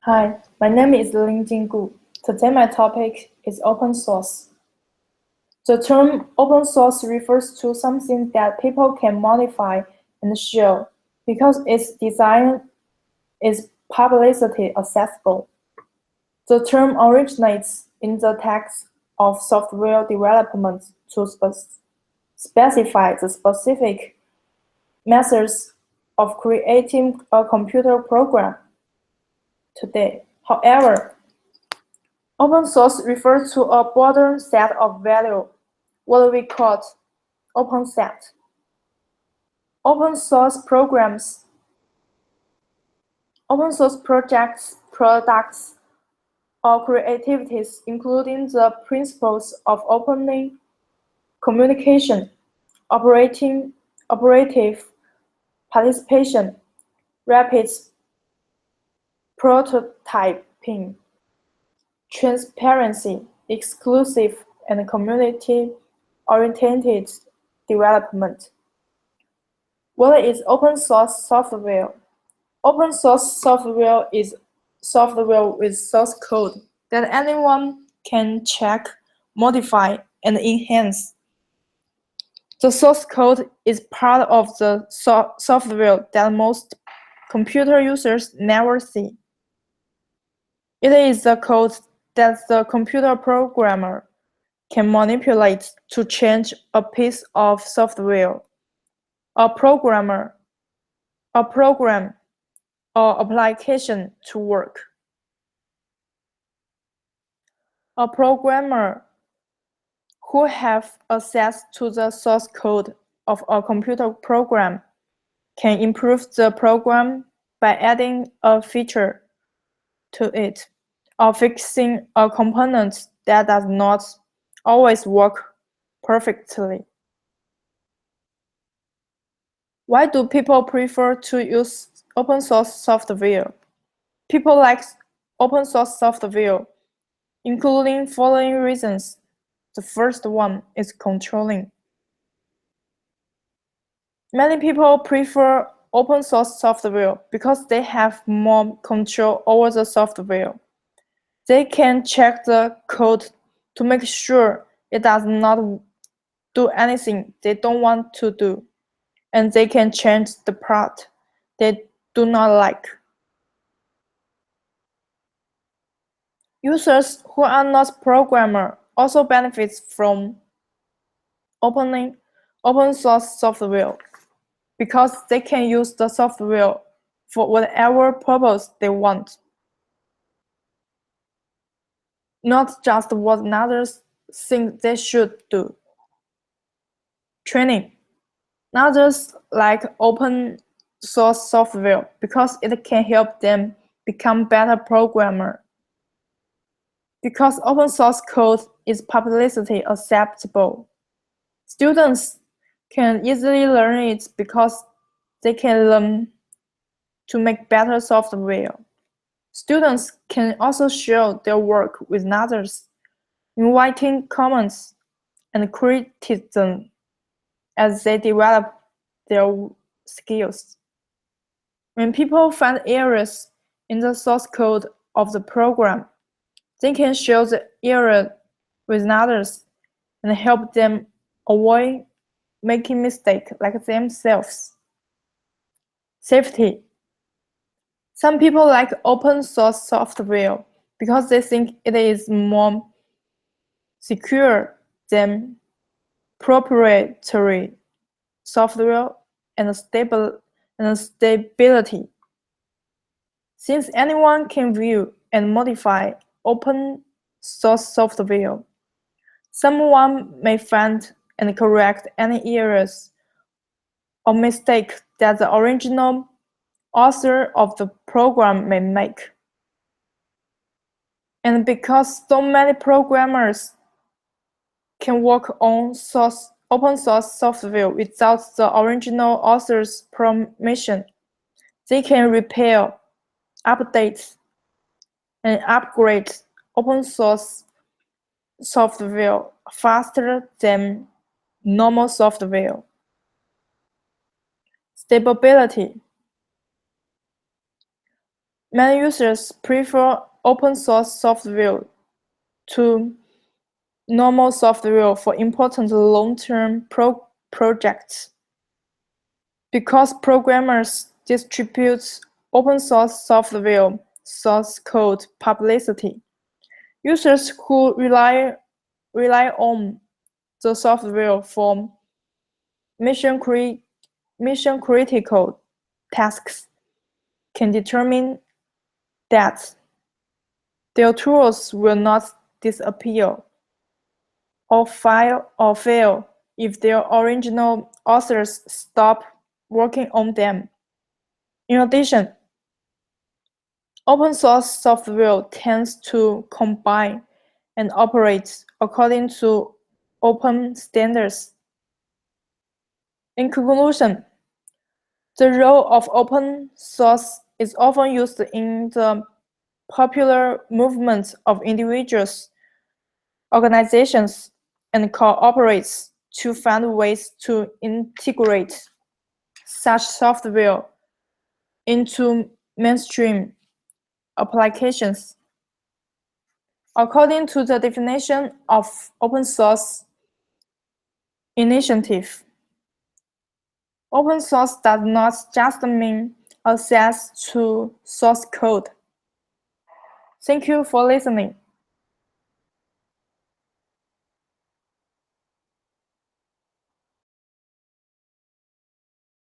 Hi, my name is Lin Jinggu. Today my topic is open source. The term open source refers to something that people can modify and share because its design is publicly accessible. The term originates in the text of software development to specify the specific methods of creating a computer program. Today, however, open source refers to a broader set of values, what we call open set. Open source programs, open source projects, products, or creativities, including the principles of opening, communication, operative participation, rapid prototyping, transparency, exclusive and community-oriented development. What is open source software? Open source software is software with source code that anyone can check, modify, and enhance. The source code is part of the software that most computer users never see. It is the code that the computer programmer can manipulate to change a piece of software. A program or application to work. A programmer who have access to the source code of a computer program can improve the program by adding a feature to it or fixing a component that does not always work perfectly. Why do people prefer to use open source software? People like open source software, including following reasons. The first one is controlling. Many people prefer open source software because they have more control over the software. They can check the code to make sure it does not do anything they don't want to do, and they can change the part they do not like. Users who are not programmers also benefit from open source software because they can use the software for whatever purpose they want, not just what others think they should do. Training. Others like open source software because it can help them become better programmers. Because open source code is publicly acceptable, students can easily learn it because they can learn to make better software. Students can also share their work with others, inviting comments and criticism as they develop their skills. When people find errors in the source code of the program, they can share the error with others and help them avoid making mistakes like themselves. Safety. Some people like open source software because they think it is more secure than proprietary software and stability. Since anyone can view and modify open source software, someone may find and correct any errors or mistakes that the original author of the program may make. And because so many programmers can work on open source software without the original author's permission, they can repair, update, and upgrade open source software faster than normal software. Stability. Many users prefer open source software to normal software for important long-term projects. Because programmers distribute open source software source code publicity, users who rely on the software for mission-critical tasks can determine that their tools will not disappear or fail if their original authors stop working on them. In addition, open source software tends to combine and operate according to open standards. In conclusion, the role of open source is often used in the popular movement of individuals, organizations, and cooperates to find ways to integrate such software into mainstream applications. According to the definition of open source initiative, open source does not just mean access to source code. Thank you for listening.